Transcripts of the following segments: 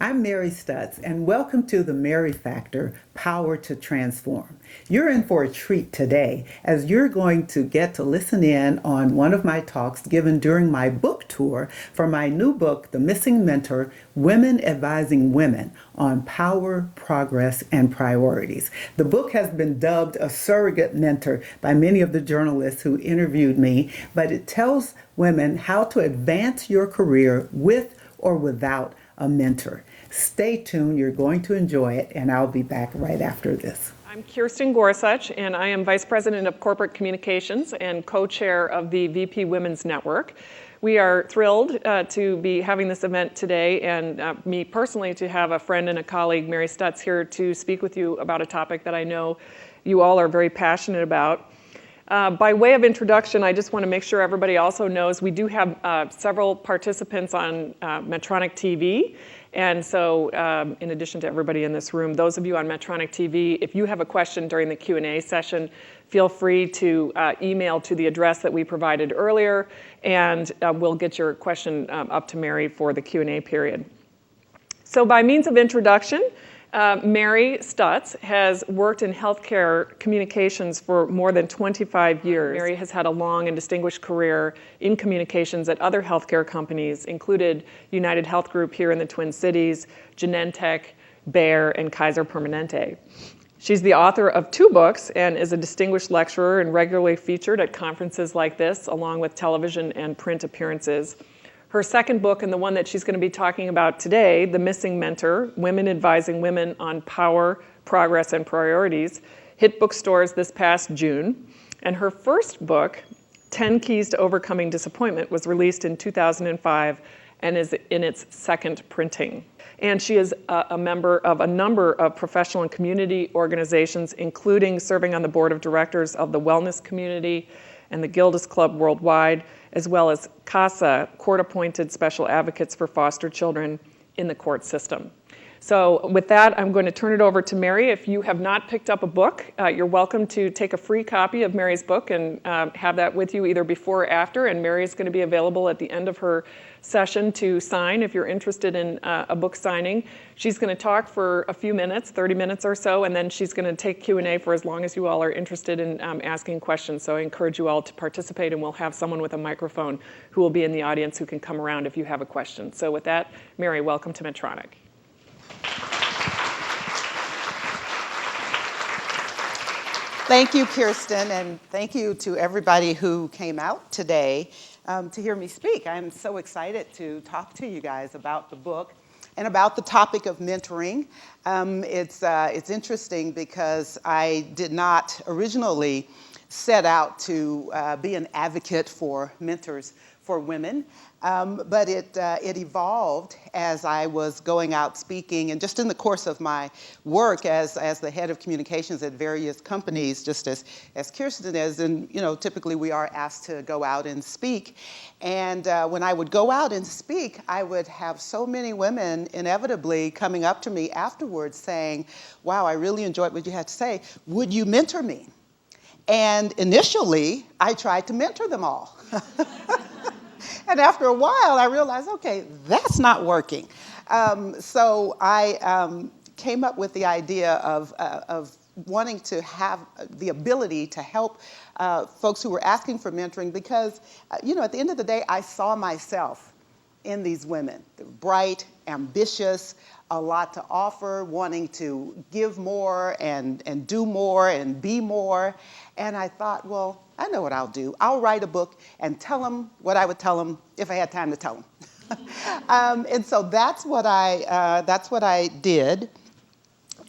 I'm Mary Stutz, and welcome to the Mary Factor Power to Transform. You're in for a treat today, as you're going to get to listen in on one of my talks given during my book tour for my new book, The Missing Mentor: Women Advising Women on Power, Progress, and Priorities. The book has been dubbed a surrogate mentor by many of the journalists who interviewed me, but it tells women how to advance your career with or without a mentor. Stay tuned, you're going to enjoy it, and I'll be back right after this. I'm Kirsten Gorsuch, and I am Vice President of Corporate Communications and co-chair of the VP Women's Network. We are thrilled to be having this event today, and me personally to have a friend and a colleague, Mary Stutz, here to speak with you about a topic that I know you all are very passionate about. By way of introduction, I just want to make sure everybody also knows we do have several participants on Medtronic TV. And so in addition to everybody in this room, those of you on Medtronic TV, if you have a question during the Q&A session, feel free to email to the address that we provided earlier, and we'll get your question up to Mary for the Q&A period. So by means of introduction, Mary Stutz has worked in healthcare communications for more than 25 years. Mary has had a long and distinguished career in communications at other healthcare companies, included United Health Group here in the Twin Cities, Genentech, Bayer, and Kaiser Permanente. She's the author of 2 books and is a distinguished lecturer and regularly featured at conferences like this, along with television and print appearances. Her second book, and the one that she's going to be talking about today, The Missing Mentor: Women Advising Women on Power, Progress, and Priorities, hit bookstores this past June. And her first book, 10 Keys to Overcoming Disappointment, was released in 2005 and is in its second printing. And she is a member of a number of professional and community organizations, including serving on the board of directors of the Wellness Community and the Gildas Club Worldwide, as well as CASA, court-appointed special advocates for foster children in the court system. So with that, I'm going to turn it over to Mary. If you have not picked up a book, you're welcome to take a free copy of Mary's book and have that with you either before or after, and Mary is going to be available at the end of her session to sign if you're interested in a book signing. She's going to talk for a few minutes, 30 minutes or so, and then she's going to take Q&A for as long as you all are interested in asking questions. So I encourage you all to participate, and we'll have someone with a microphone who will be in the audience who can come around if you have a question. So with that, Mary, welcome to Medtronic. Thank you, Kirsten, and thank you to everybody who came out today to hear me speak. I'm so excited to talk to you guys about the book and about the topic of mentoring. It's interesting because I did not originally set out to be an advocate for mentors for women. But it evolved as I was going out speaking, and just in the course of my work as the head of communications at various companies, just as Kirsten is, and typically we are asked to go out and speak. And when I would go out and speak, I would have so many women inevitably coming up to me afterwards saying, "Wow, I really enjoyed what you had to say. Would you mentor me?" And initially, I tried to mentor them all. And after a while, I realized, okay, that's not working. So I came up with the idea of wanting to have the ability to help folks who were asking for mentoring because, at the end of the day, I saw myself in these women. They're bright, ambitious, a lot to offer, wanting to give more and do more and be more. And I thought, well, I know what I'll do. I'll write a book and tell them what I would tell them if I had time to tell them. And so that's what I did.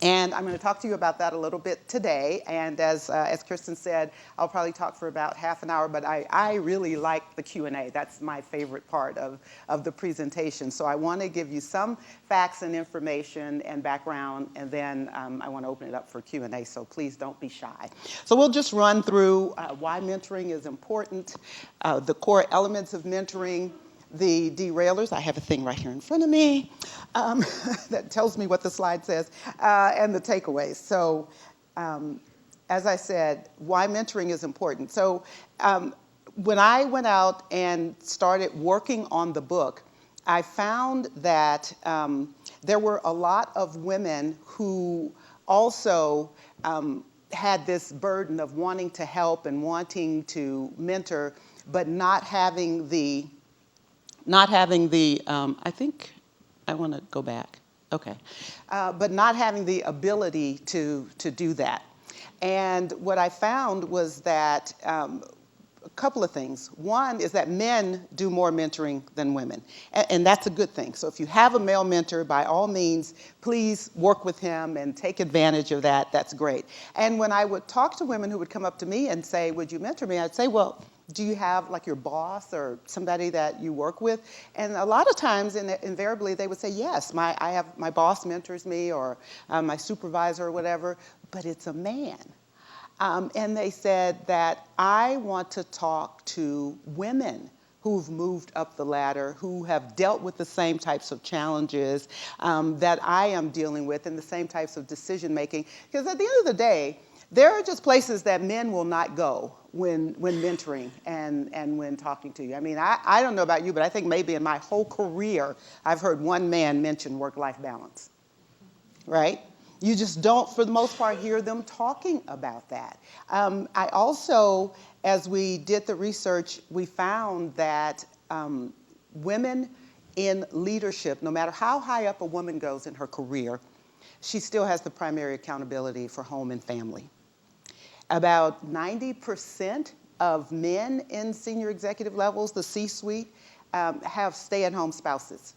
And I'm going to talk to you about that a little bit today. And as Kirsten said, I'll probably talk for about half an hour, but I really like the Q&A. That's my favorite part of the presentation. So I want to give you some facts and information and background, and then I want to open it up for Q&A, so please don't be shy. So we'll just run through why mentoring is important, the core elements of mentoring, the derailers. I have a thing right here in front of me that tells me what the slide says, and the takeaways. So as I said, why mentoring is important. So when I went out and started working on the book, I found that there were a lot of women who also had this burden of wanting to help and wanting to mentor, but not having the, I think I want to go back. Okay. But not having the ability to do that. And what I found was that a couple of things. One is that men do more mentoring than women, and that's a good thing. So if you have a male mentor, by all means, please work with him and take advantage of that. That's great. And when I would talk to women who would come up to me and say, would you mentor me? I'd say, well, do you have like your boss or somebody that you work with? And a lot of times, invariably, they would say, yes, my boss mentors me, or my supervisor or whatever, but it's a man. And they said that I want to talk to women who've moved up the ladder, who have dealt with the same types of challenges that I am dealing with, and the same types of decision making. Because at the end of the day, there are just places that men will not go when mentoring and when talking to you. I mean, I don't know about you, but I think maybe in my whole career, I've heard one man mention work-life balance, right? You just don't, for the most part, hear them talking about that. I also, as we did the research, we found that women in leadership, no matter how high up a woman goes in her career, she still has the primary accountability for home and family. About 90% of men in senior executive levels, the C-suite, have stay-at-home spouses.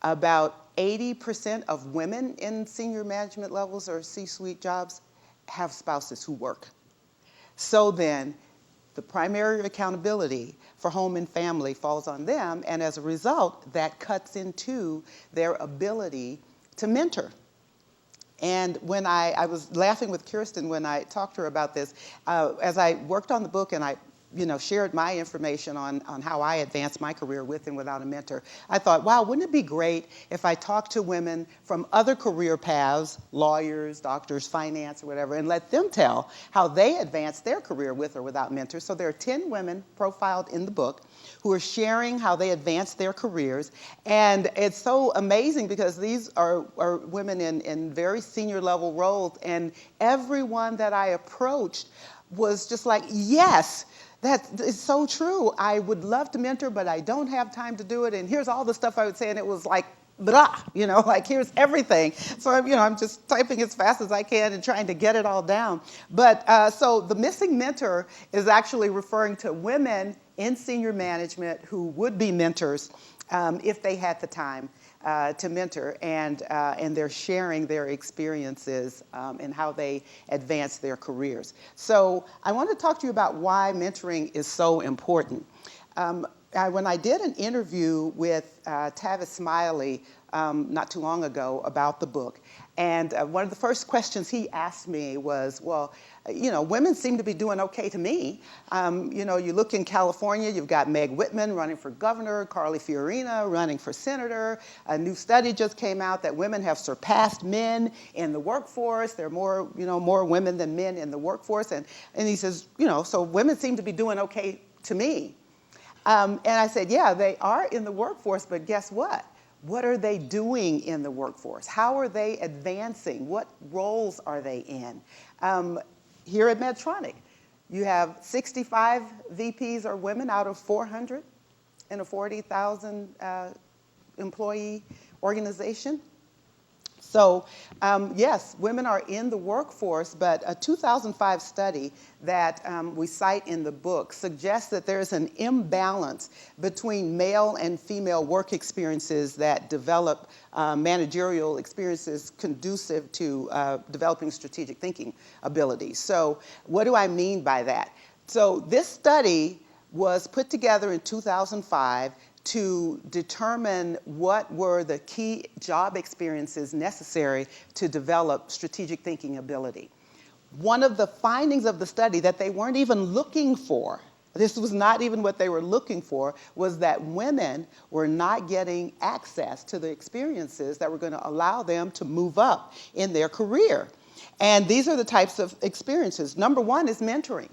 About 80% of women in senior management levels or C-suite jobs have spouses who work. So then, the primary accountability for home and family falls on them, and as a result, that cuts into their ability to mentor. And when I was laughing with Kirsten when I talked to her about this, as I worked on the book and I shared my information on how I advanced my career with and without a mentor, I thought, wow, wouldn't it be great if I talked to women from other career paths, lawyers, doctors, finance, or whatever, and let them tell how they advanced their career with or without mentors. So there are 10 women profiled in the book who are sharing how they advanced their careers. And it's so amazing because these are women in very senior level roles, and everyone that I approached was just like, yes, that is so true. I would love to mentor, but I don't have time to do it. And here's all the stuff I would say, and it was like, blah, like here's everything. So I'm just typing as fast as I can and trying to get it all down. But so the missing mentor is actually referring to women in senior management who would be mentors if they had the time to mentor, and they're sharing their experiences and how they advance their careers. So I want to talk to you about why mentoring is so important. When I did an interview with Tavis Smiley not too long ago about the book, and one of the first questions he asked me was, well, women seem to be doing okay to me. You look in California, you've got Meg Whitman running for governor, Carly Fiorina running for senator. A new study just came out that women have surpassed men in the workforce. There are more women than men in the workforce. And he says, so women seem to be doing okay to me. And I said, yeah, they are in the workforce, but guess what? What are they doing in the workforce? How are they advancing? What roles are they in? Here at Medtronic, you have 65 VPs are women out of 400 in a 40,000 employee organization. So yes, women are in the workforce, but a 2005 study that we cite in the book suggests that there's an imbalance between male and female work experiences that develop managerial experiences conducive to developing strategic thinking abilities. So what do I mean by that? So this study was put together in 2005 to determine what were the key job experiences necessary to develop strategic thinking ability. One of the findings of the study that they weren't even looking for, this was not even what they were looking for, was that women were not getting access to the experiences that were going to allow them to move up in their career. And these are the types of experiences. Number one is mentoring.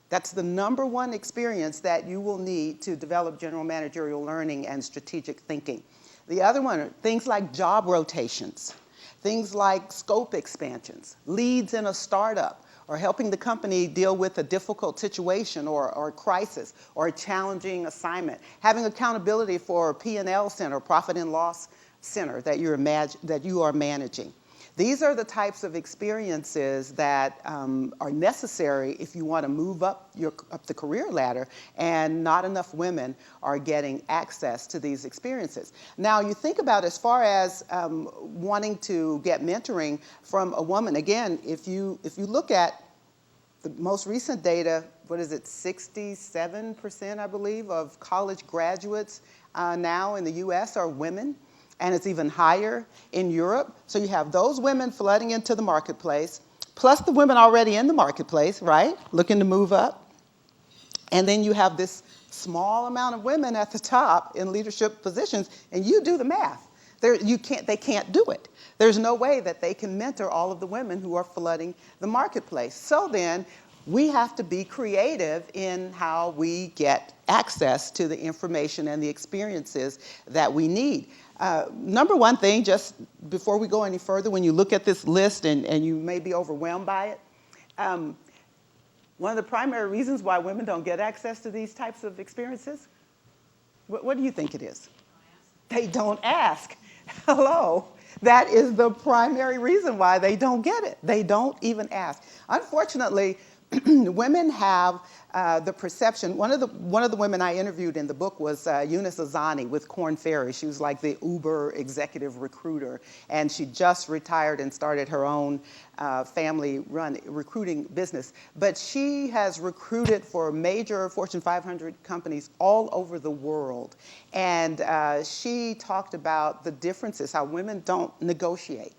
That's the number one experience that you will need to develop general managerial learning and strategic thinking. The other one are things like job rotations, things like scope expansions, leads in a startup, or helping the company deal with a difficult situation or crisis or a challenging assignment, having accountability for a P&L center, profit and loss center that you are managing. These are the types of experiences that are necessary if you want to move up the career ladder, and not enough women are getting access to these experiences. Now, you think about as far as wanting to get mentoring from a woman. Again, if you look at the most recent data, what is it, 67%, I believe, of college graduates now in the US are women. And it's even higher in Europe. So you have those women flooding into the marketplace, plus the women already in the marketplace, right, looking to move up. And then you have this small amount of women at the top in leadership positions, and you do the math. They can't do it. There's no way that they can mentor all of the women who are flooding the marketplace. So then we have to be creative in how we get access to the information and the experiences that we need. Number one thing, just before we go any further, when you look at this list and you may be overwhelmed by it, one of the primary reasons why women don't get access to these types of experiences, what do you think it is? They don't ask. Hello. That is the primary reason why they don't get it. They don't even ask. Unfortunately, women have the perception. One of the women I interviewed in the book was Eunice Azani with Korn Ferry. She was like the Uber executive recruiter, and she just retired and started her own family-run recruiting business. But she has recruited for major Fortune 500 companies all over the world, and she talked about the differences, how women don't negotiate.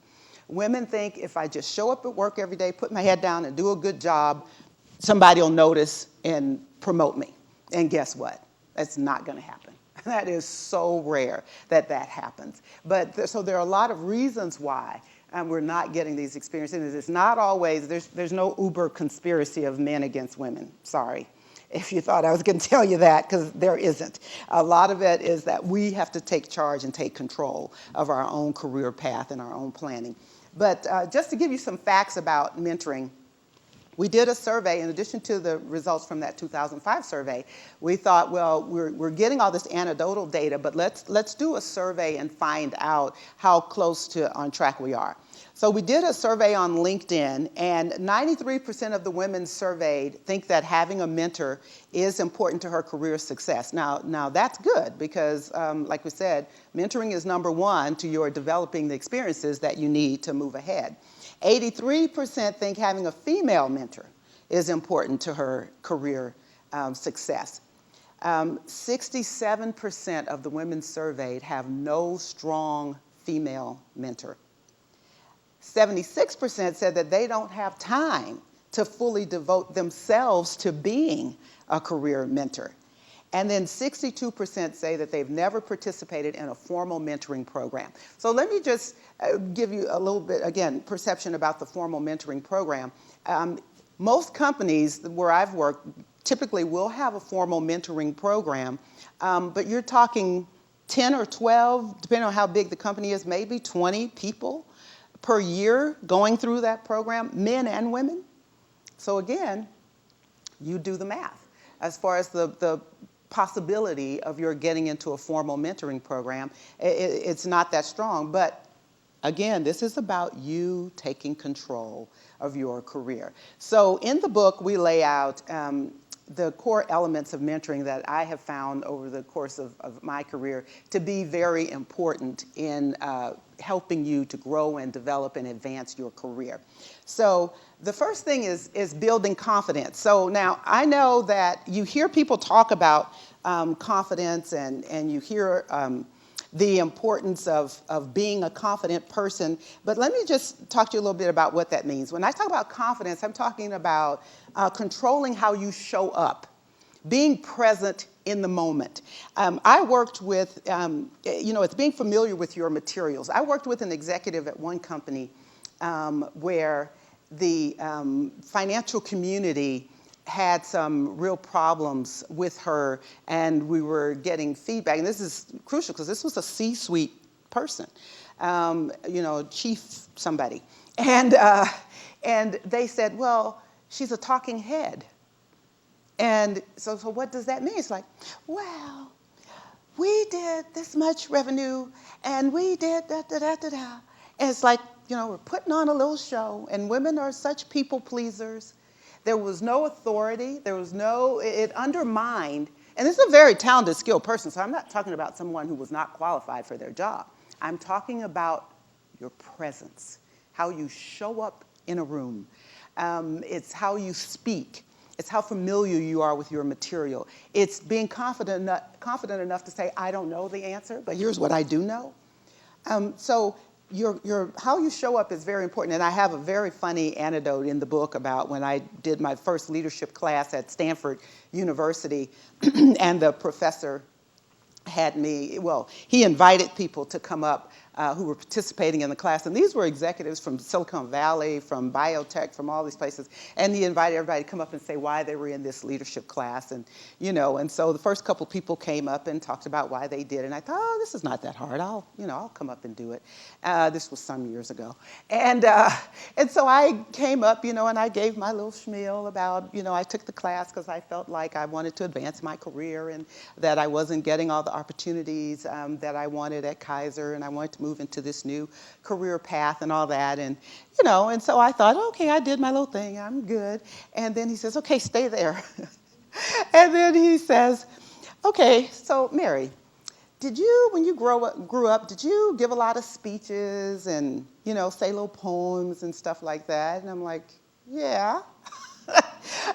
Women think if I just show up at work every day, put my head down and do a good job, somebody will notice and promote me. And guess what? That's not going to happen. That is so rare that happens. But so there are a lot of reasons why we're not getting these experiences. It's not always, there's no Uber conspiracy of men against women. Sorry if you thought I was going to tell you that, because there isn't. A lot of it is that we have to take charge and take control of our own career path and our own planning. But just to give you some facts about mentoring, we did a survey. In addition to the results from that 2005 survey, we thought, well, we're getting all this anecdotal data, but let's do a survey and find out how close to on track we are. So we did a survey on LinkedIn, and 93% of the women surveyed think that having a mentor is important to her career success. Now that's good because, like we said, mentoring is number one to your developing the experiences that you need to move ahead. 83% think having a female mentor is important to her career success. 67% of the women surveyed have no strong female mentor. 76% said that they don't have time to fully devote themselves to being a career mentor. And then 62% say that they've never participated in a formal mentoring program. So let me just give you a little bit, again, perception about the formal mentoring program. Most companies where I've worked typically will have a formal mentoring program, but you're talking 10 or 12, depending on how big the company is, maybe 20 people per year going through that program, men and women. So again, you do the math. As far as the possibility of your getting into a formal mentoring program, it's not that strong. But again, this is about you taking control of your career. So in the book, we lay out the core elements of mentoring that I have found over the course of my career to be very important in helping you to grow and develop and advance your career. So the first thing is building confidence. So now I know that you hear people talk about confidence and you hear the importance of being a confident person, but let me just talk to you a little bit about what that means. When I talk about confidence, I'm talking about controlling how you show up, being present in the moment. I worked with, it's being familiar with your materials. I worked with an executive at one company where the financial community had some real problems with her, and we were getting feedback. And this is crucial because this was a C-suite person, chief somebody. And they said, well, she's a talking head. And so what does that mean? It's like, well, we did this much revenue, and we did da-da-da-da-da. And it's like, we're putting on a little show, and women are such people pleasers. There was no authority. It undermined, and this is a very talented, skilled person, so I'm not talking about someone who was not qualified for their job. I'm talking about your presence, how you show up in a room. It's how you speak. It's how familiar you are with your material. It's being confident enough to say, I don't know the answer, but here's what I do know. So how you show up is very important. And I have a very funny anecdote in the book about when I did my first leadership class at Stanford University, and the professor had me, he invited people to come up who were participating in the class. And these were executives from Silicon Valley, from biotech, from all these places. And he invited everybody to come up and say why they were in this leadership class. And, and so the first couple people came up and talked about why they did. And I thought, oh, this is not that hard. I'll come up and do it. This was some years ago. And so I came up, and I gave my little spiel about, I took the class because I felt like I wanted to advance my career and that I wasn't getting all the opportunities that I wanted at Kaiser, and I wanted to move into this new career path and all that. And, and so I thought, okay, I did my little thing. I'm good. And then he says, okay, stay there. And then he says, okay, so Mary, when you grew up, did you give a lot of speeches and, say little poems and stuff like that? And I'm like, yeah.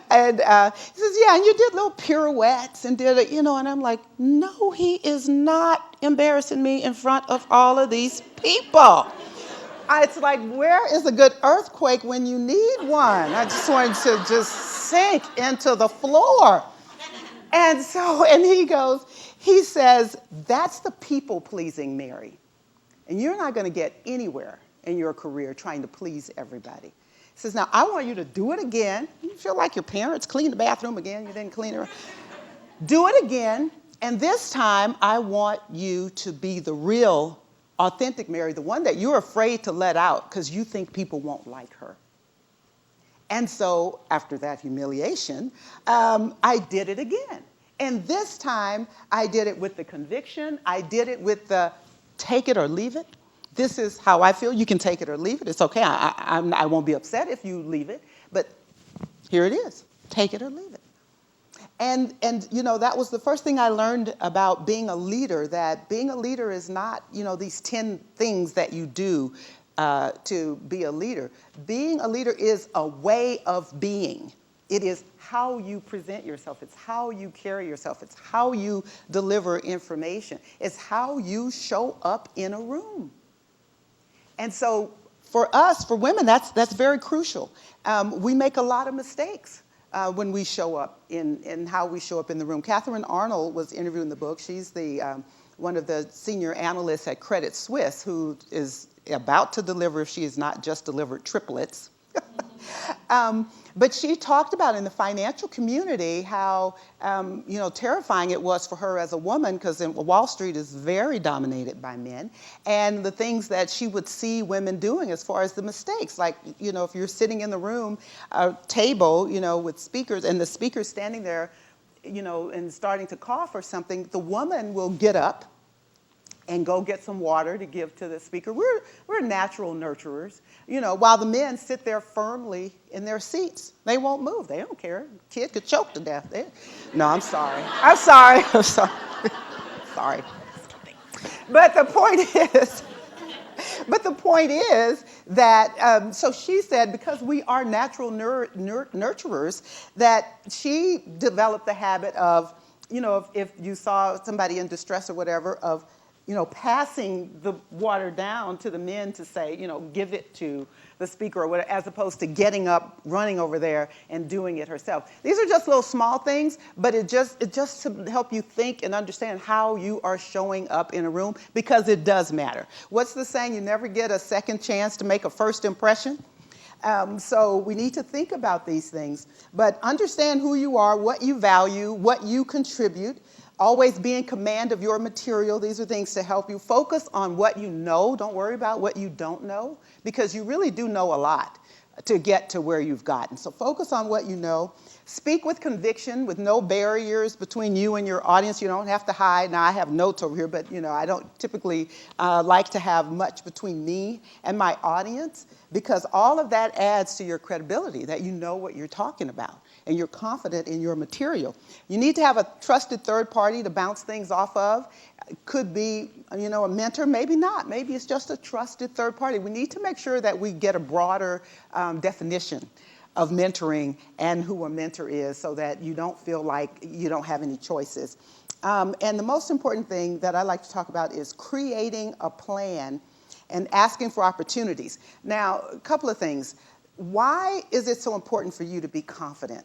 And he says, yeah, and you did little pirouettes and did it, and I'm like, no, he is not embarrassing me in front of all of these people. It's like, where is a good earthquake when you need one? I just wanted to just sink into the floor. And he says, that's the people-pleasing Mary. And you're not going to get anywhere in your career trying to please everybody. He says, now, I want you to do it again. You feel like your parents cleaned the bathroom again. You didn't clean it. Do it again. And this time, I want you to be the real, authentic Mary, the one that you're afraid to let out because you think people won't like her. And so after that humiliation, I did it again. And this time, I did it with the conviction. I did it with the take it or leave it. This is how I feel. You can take it or leave it. It's okay. I won't be upset if you leave it. But here it is. Take it or leave it. And that was the first thing I learned about being a leader, that being a leader is not, these 10 things that you do to be a leader. Being a leader is a way of being. It is how you present yourself. It's how you carry yourself. It's how you deliver information. It's how you show up in a room. And so for us, for women, that's very crucial. We make a lot of mistakes when we show up in how we show up in the room. Catherine Arnold was interviewed in the book. She's one of the senior analysts at Credit Suisse who is about to deliver, if she has not just delivered, triplets. But she talked about in the financial community how terrifying it was for her as a woman, because Wall Street is very dominated by men, and the things that she would see women doing as far as the mistakes, like if you're sitting in the room, a table, with speakers, and the speaker's standing there, and starting to cough or something, the woman will get up and go get some water to give to the speaker. We're natural nurturers, while the men sit there firmly in their seats. They won't move. They don't care. Kid could choke to death. No, I'm sorry. I'm sorry. Sorry. But the point is that, so she said, because we are natural nurturers, that she developed the habit of, if you saw somebody in distress or whatever, of passing the water down to the men to say, give it to the speaker or whatever, as opposed to getting up, running over there and doing it herself. These are just little small things, but it just to help you think and understand how you are showing up in a room, because it does matter. What's the saying? You never get a second chance to make a first impression. So we need to think about these things, but understand who you are, what you value, what you contribute. Always be in command of your material. These are things to help you. Focus on what you know. Don't worry about what you don't know, because you really do know a lot to get to where you've gotten. So focus on what you know. Speak with conviction, with no barriers between you and your audience. You don't have to hide. Now, I have notes over here, but I don't typically like to have much between me and my audience, because all of that adds to your credibility, that you know what you're talking about and you're confident in your material. You need to have a trusted third party to bounce things off of. It could be, a mentor, maybe not. Maybe it's just a trusted third party. We need to make sure that we get a broader definition of mentoring and who a mentor is, so that you don't feel like you don't have any choices. And the most important thing that I like to talk about is creating a plan and asking for opportunities. Now, a couple of things. Why is it so important for you to be confident?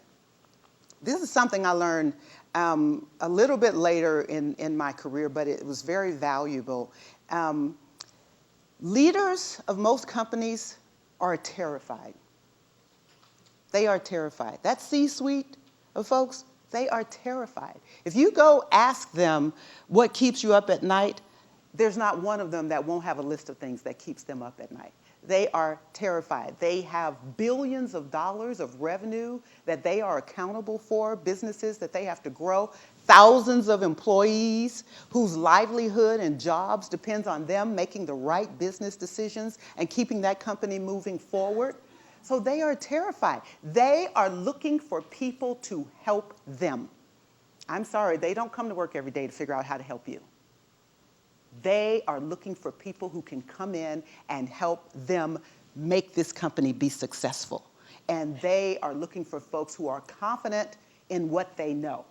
This is something I learned a little bit later in my career, but it was very valuable. Leaders of most companies are terrified. They are terrified. That C-suite of folks, they are terrified. If you go ask them what keeps you up at night, there's not one of them that won't have a list of things that keeps them up at night. They are terrified. They have billions of dollars of revenue that they are accountable for, businesses that they have to grow, thousands of employees whose livelihood and jobs depends on them making the right business decisions and keeping that company moving forward. So they are terrified. They are looking for people to help them. I'm sorry, they don't come to work every day to figure out how to help you. They are looking for people who can come in and help them make this company be successful. And they are looking for folks who are confident in what they know.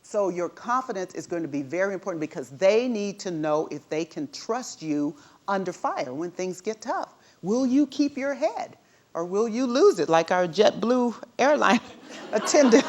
So your confidence is going to be very important, because they need to know if they can trust you under fire when things get tough. Will you keep your head, or will you lose it, like our JetBlue airline attendant?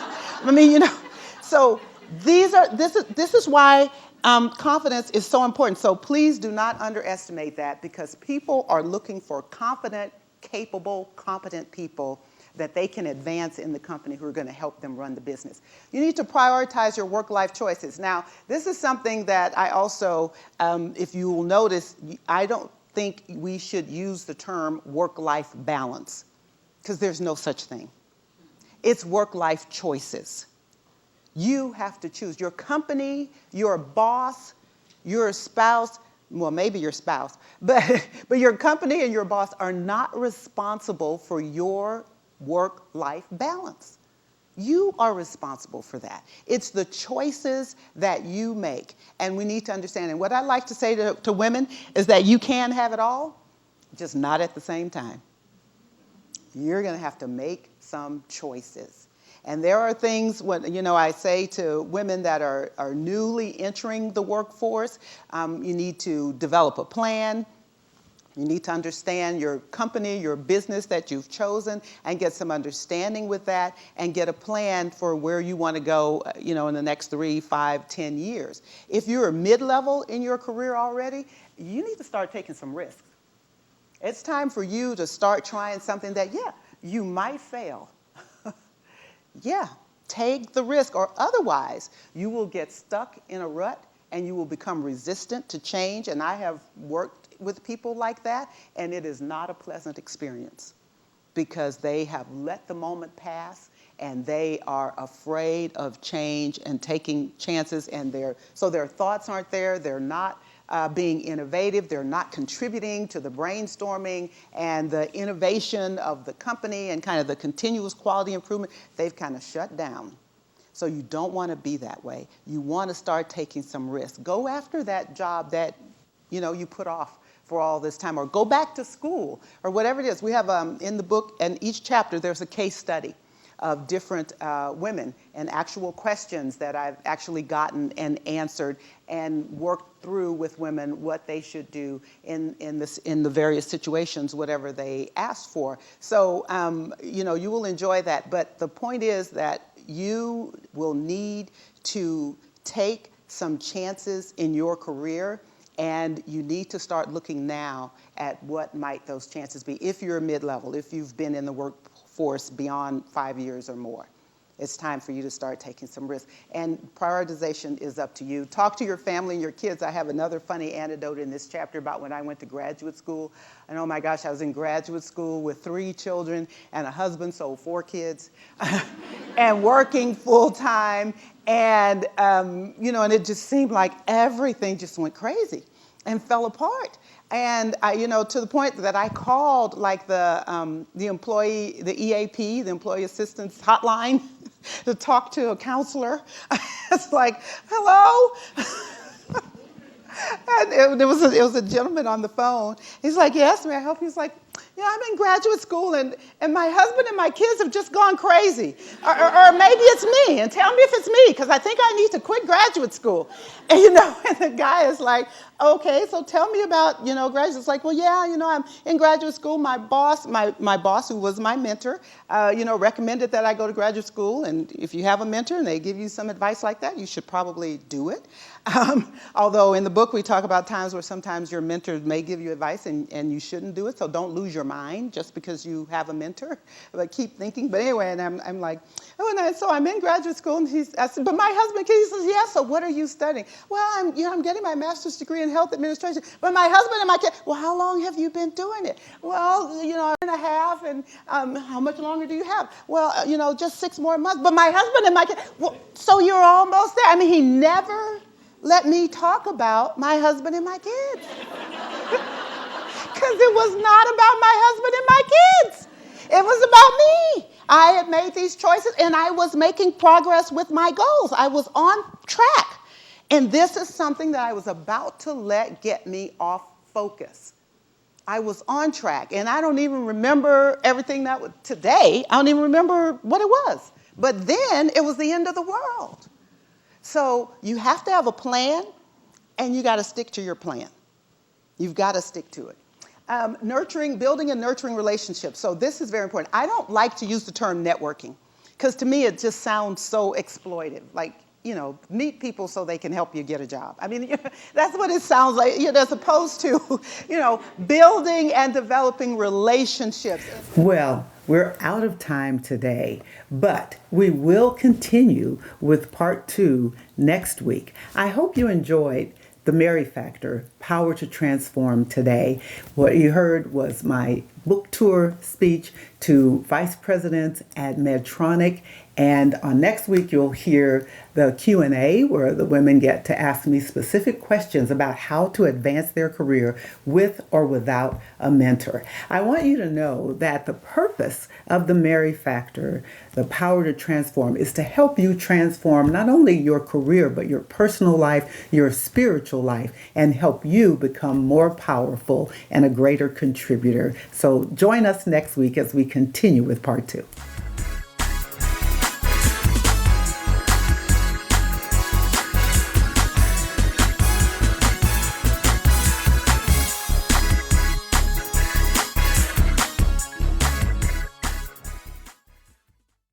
So this is why confidence is so important. So please do not underestimate that, because people are looking for confident, capable, competent people that they can advance in the company, who are going to help them run the business. You need to prioritize your work-life choices. Now, this is something that I also, if you will notice, I don't think we should use the term work-life balance, because there's no such thing. It's work-life choices. You have to choose. Your company, your boss, your spouse, well, maybe your spouse, but your company and your boss are not responsible for your work-life balance. You are responsible for that. It's the choices that you make. And we need to understand. And what I like to say to women is that you can have it all, just not at the same time. You're going to have to make some choices. And there are things, I say to women that are newly entering the workforce, you need to develop a plan. You need to understand your company, your business that you've chosen, and get some understanding with that, and get a plan for where you want to go, in the next 3, 5, 10 years. If you're mid-level in your career already, you need to start taking some risks. It's time for you to start trying something that, you might fail. Take the risk, or otherwise you will get stuck in a rut and you will become resistant to change. And I have worked with people like that, and it is not a pleasant experience, because they have let the moment pass and they are afraid of change and taking chances, and their thoughts aren't there. They're not being innovative. They're not contributing to the brainstorming and the innovation of the company and kind of the continuous quality improvement. They've kind of shut down. So you don't want to be that way. You want to start taking some risks. Go after that job that you put off for all this time, or go back to school, or whatever it is. We have in the book, and each chapter there's a case study of different women and actual questions that I've actually gotten and answered, and worked through with women what they should do in the various situations, whatever they asked for. So you will enjoy that. But the point is that you will need to take some chances in your career And you need to start looking now at what might those chances be if you're mid-level, if you've been in the workforce beyond 5 years or more. It's time for you to start taking some risks. And prioritization is up to you. Talk to your family and your kids. I have another funny anecdote in this chapter about when I went to graduate school. And oh my gosh, I was in graduate school with 3 children and a husband, so 4 kids, and working full time. And, and it just seemed like everything just went crazy and fell apart. And to the point that I called like the employee, the EAP, the employee assistance hotline, to talk to a counselor. It's like, hello. And it was a gentleman on the phone. He's like, yes, may I help you? He's like, yeah, I'm in graduate school, and my husband and my kids have just gone crazy. Or maybe it's me, and tell me if it's me, because I think I need to quit graduate school. And, and the guy is like, okay, so tell me about, graduate. It's like, well, yeah, I'm in graduate school. My boss, who was my mentor, recommended that I go to graduate school. And if you have a mentor and they give you some advice like that, you should probably do it. Although in the book we talk about times where sometimes your mentor may give you advice and you shouldn't do it. So don't lose your mind just because you have a mentor. But keep thinking. But anyway, and I'm like, so I'm in graduate school, and I said, but my husband, he says, yeah. So what are you studying? Well, I'm getting my master's degree in health administration. But my husband and my kids, well, how long have you been doing it? Well, a year and a half. And how much longer do you have? Well, just 6 more months. But my husband and my kids, well, so you're almost there. I mean, he never let me talk about my husband and my kids. Because it was not about my husband and my kids. It was about me. I had made these choices, and I was making progress with my goals. I was on track. And this is something that I was about to let get me off focus. I was on track, and I don't even remember everything today. I don't even remember what it was. But then it was the end of the world. So you have to have a plan, and you got to stick to your plan. You've got to stick to it. Building and nurturing relationships. So this is very important. I don't like to use the term networking, because to me it just sounds so exploitive. Like, meet people so they can help you get a job. I mean, that's what it sounds like, as opposed to, building and developing relationships. Well, we're out of time today, but we will continue with part 2 next week. I hope you enjoyed The Mary Factor, Power to Transform today. What you heard was my book tour speech to vice presidents at Medtronic. And on next week, you'll hear the Q&A, where the women get to ask me specific questions about how to advance their career with or without a mentor. I want you to know that the purpose of the Mary Factor, the Power to Transform, is to help you transform not only your career, but your personal life, your spiritual life, and help you become more powerful and a greater contributor. So join us next week as we continue with part 2.